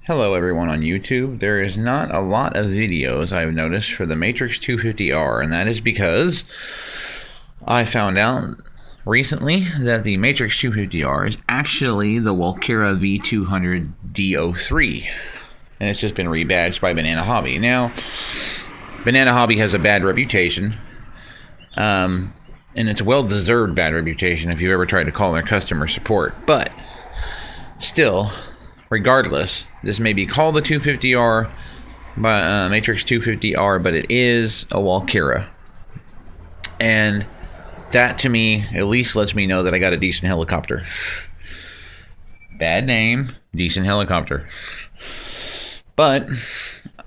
Hello everyone on YouTube. There is not a lot of videos I've noticed for the Matrix 250R, and that is because I found out recently that the Matrix 250R is actually the Walkera V200 D03, and it's just been rebadged by Banana Hobby. Now, Banana Hobby has a bad reputation, and it's a well-deserved bad reputation if you've ever tried to call their customer support, but still, regardless, this may be called the 250R, Matrix 250R, but it is a Walkera. And that, to me, at least lets me know that I got a decent helicopter. Bad name, decent helicopter. But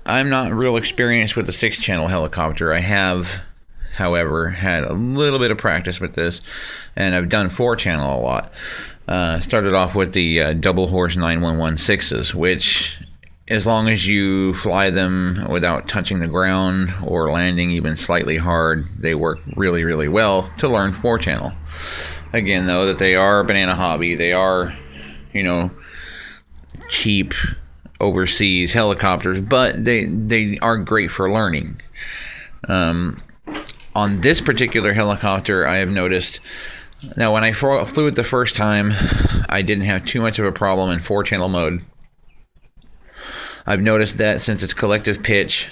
I'm not real experienced with the 6-channel helicopter. I have, however, had a little bit of practice with this, and I've done 4-channel a lot. Started off with the double horse 911-6s, which, as long as you fly them without touching the ground or landing even slightly hard, they work really, really well to learn 4-channel. Again, though, that they are Banana Hobby, they are, cheap overseas helicopters, but they are great for learning. On this particular helicopter, I have noticed. Now, when I flew it the first time, I didn't have too much of a problem in 4-channel mode. I've noticed that since it's collective pitch,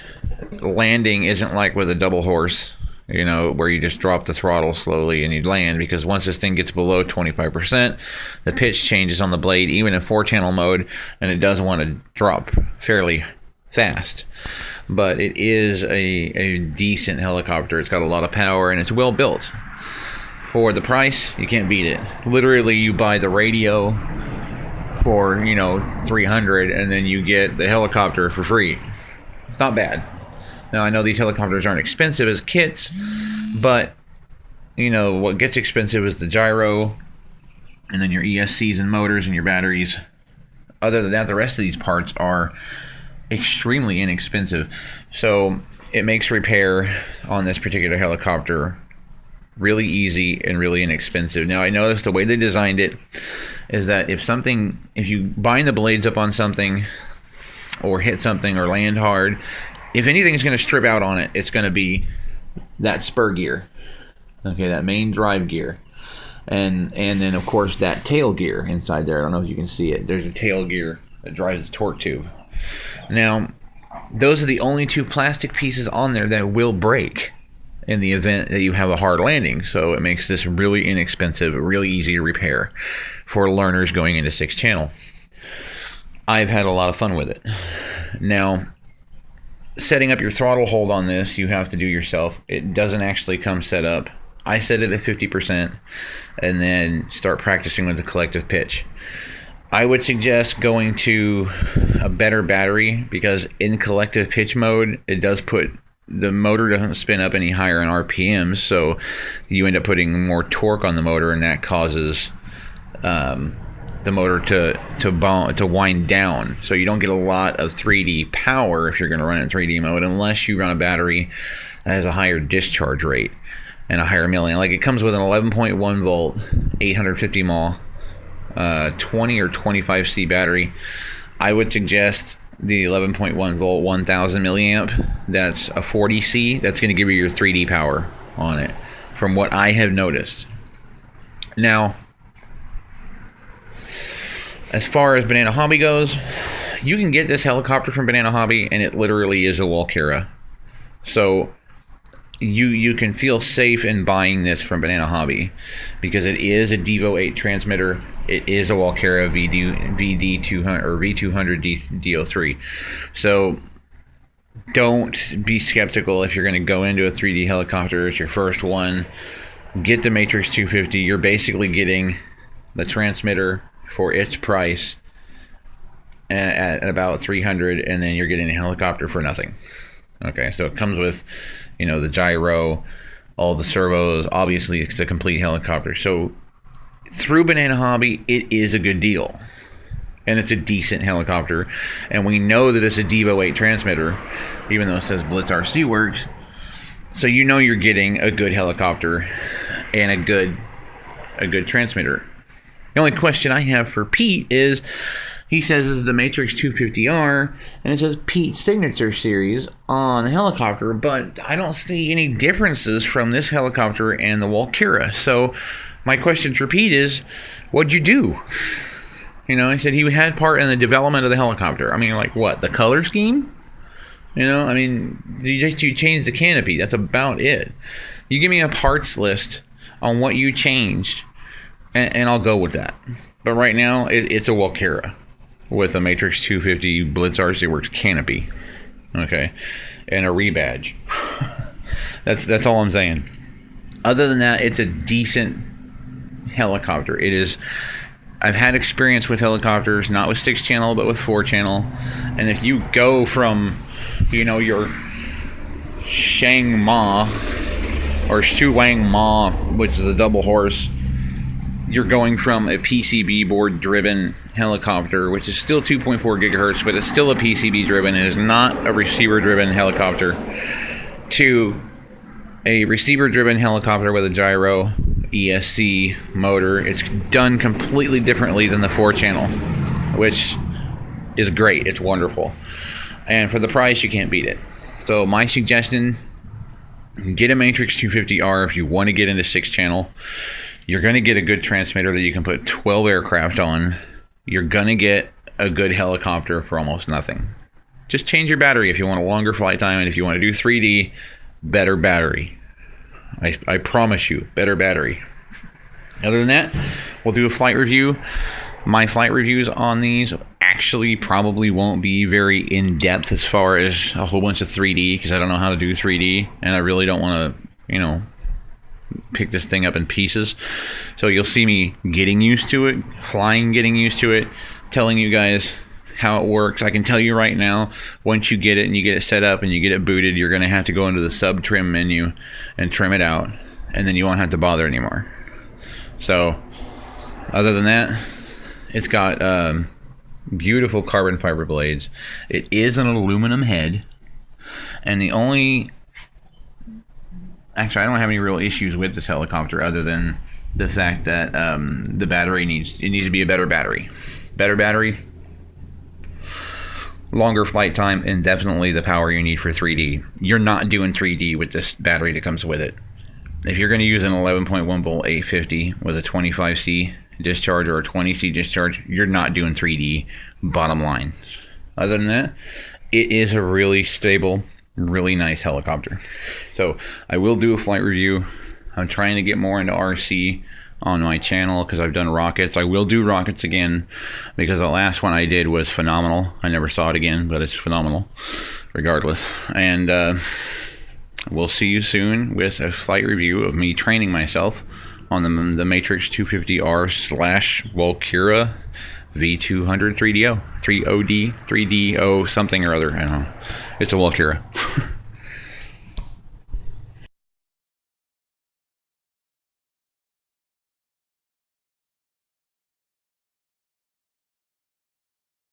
landing isn't like with a double horse, where you just drop the throttle slowly and you land, because once this thing gets below 25%, the pitch changes on the blade, even in 4-channel mode, and it does want to drop fairly fast. But it is a decent helicopter. It's got a lot of power, and it's well built. For the price, you can't beat it. Literally, you buy the radio for, $300, and then you get the helicopter for free. It's not bad. Now, I know these helicopters aren't expensive as kits, but, what gets expensive is the gyro, and then your ESCs and motors and your batteries. Other than that, the rest of these parts are extremely inexpensive. So, it makes repair on this particular helicopter really easy and really inexpensive. Now, I noticed the way they designed it is that if you bind the blades up on something or hit something or land hard, if anything is going to strip out on it, it's going to be that spur gear. Okay, that main drive gear. And then, of course, that tail gear inside there. I don't know if you can see it. There's a tail gear that drives the torque tube. Now, those are the only two plastic pieces on there that will break in the event that you have a hard landing. So it makes this really inexpensive, really easy to repair for learners going into 6-channel. I've had a lot of fun with it. Now, setting up your throttle hold on this, you have to do yourself. It doesn't actually come set up. I set it at 50% and then start practicing with the collective pitch. I would suggest going to a better battery, because in collective pitch mode, it does put the motor doesn't spin up any higher in RPMs, so you end up putting more torque on the motor, and that causes the motor to wind down. So you don't get a lot of 3D power if you're going to run it in 3D mode, unless you run a battery that has a higher discharge rate and a higher milling. Like, it comes with an 11.1 volt, 850 mAh, 20 or 25C battery. I would suggest the 11.1 volt 1000 milliamp. That's a 40C. That's going to give you your 3D power on it, from what I have noticed. Now, as far as Banana Hobby goes, you can get this helicopter from Banana Hobby, and it literally is a Walkera. So you can feel safe in buying this from Banana Hobby, because it is a Devo 8 transmitter. It is a Walkera VD200 or V200 D03. So don't be skeptical if you're going to go into a 3D helicopter. It's your first one. Get the Matrix 250. You're basically getting the transmitter for its price at about $300, and then you're getting a helicopter for nothing. Okay, so it comes with, the gyro, all the servos. Obviously, it's a complete helicopter. So through Banana Hobby, it is a good deal, and it's a decent helicopter. And we know that it's a Devo 8 transmitter, even though it says Blitz RC Works. So you're getting a good helicopter and a good transmitter. The only question I have for Pete is, he says this is the Matrix 250R, and it says Pete's Signature Series on the helicopter, but I don't see any differences from this helicopter and the Walkura. So my question for Pete is, what'd you do? You know, he said he had part in the development of the helicopter. I mean, like what, the color scheme? You know, I mean, you changed the canopy. That's about it. You give me a parts list on what you changed, and I'll go with that. But right now, it's a Walkura with a Matrix 250 Blitz RC Works canopy, okay, and a rebadge. That's all I'm saying. Other than that, it's a decent helicopter. It is. I've had experience with helicopters, not with 6-channel, but with 4-channel. And if you go from, you know, your Shang Ma or Shu Wang Ma, which is a double horse, you're going from a PCB board driven helicopter, which is still 2.4 gigahertz, but it's still a PCB driven. It is not a receiver driven helicopter, to a receiver driven helicopter with a gyro ESC motor. It's done completely differently than the 4-channel, which is great. It's wonderful. And for the price, you can't beat it. So my suggestion, get a Matrix 250R if you want to get into 6-channel. You're going to get a good transmitter that you can put 12 aircraft on. You're going to get a good helicopter for almost nothing. Just change your battery if you want a longer flight time, and if you want to do 3D, better battery. I promise you, better battery. Other than that, we'll do a flight review. My flight reviews on these actually probably won't be very in-depth as far as a whole bunch of 3D, because I don't know how to do 3D, and I really don't want to, you know, pick this thing up in pieces. So you'll see me getting used to it, flying, getting used to it, telling you guys how it works. I can tell you right now, once you get it and you get it set up and you get it booted, you're going to have to go into the sub trim menu and trim it out, and then you won't have to bother anymore. So other than that, it's got beautiful carbon fiber blades. It is an aluminum head, and the only, actually I don't have any real issues with this helicopter other than the fact that the battery needs to be a better battery, longer flight time, and definitely the power you need for 3D. You're not doing 3D with this battery that comes with it. If you're going to use an 11.1 volt 850 with a 25C discharge or a 20C discharge, you're not doing 3D, bottom line. Other than that, it is a really stable, really nice helicopter. So I will do a flight review. I'm trying to get more into RC on my channel because I've done rockets. I will do rockets again because the last one I did was phenomenal. I never saw it again, but it's phenomenal regardless. And we'll see you soon with a flight review of me training myself on the Matrix 250R / Walkura V200 3DO, 3OD, 3DO something or other. I don't know. It's a Walkura.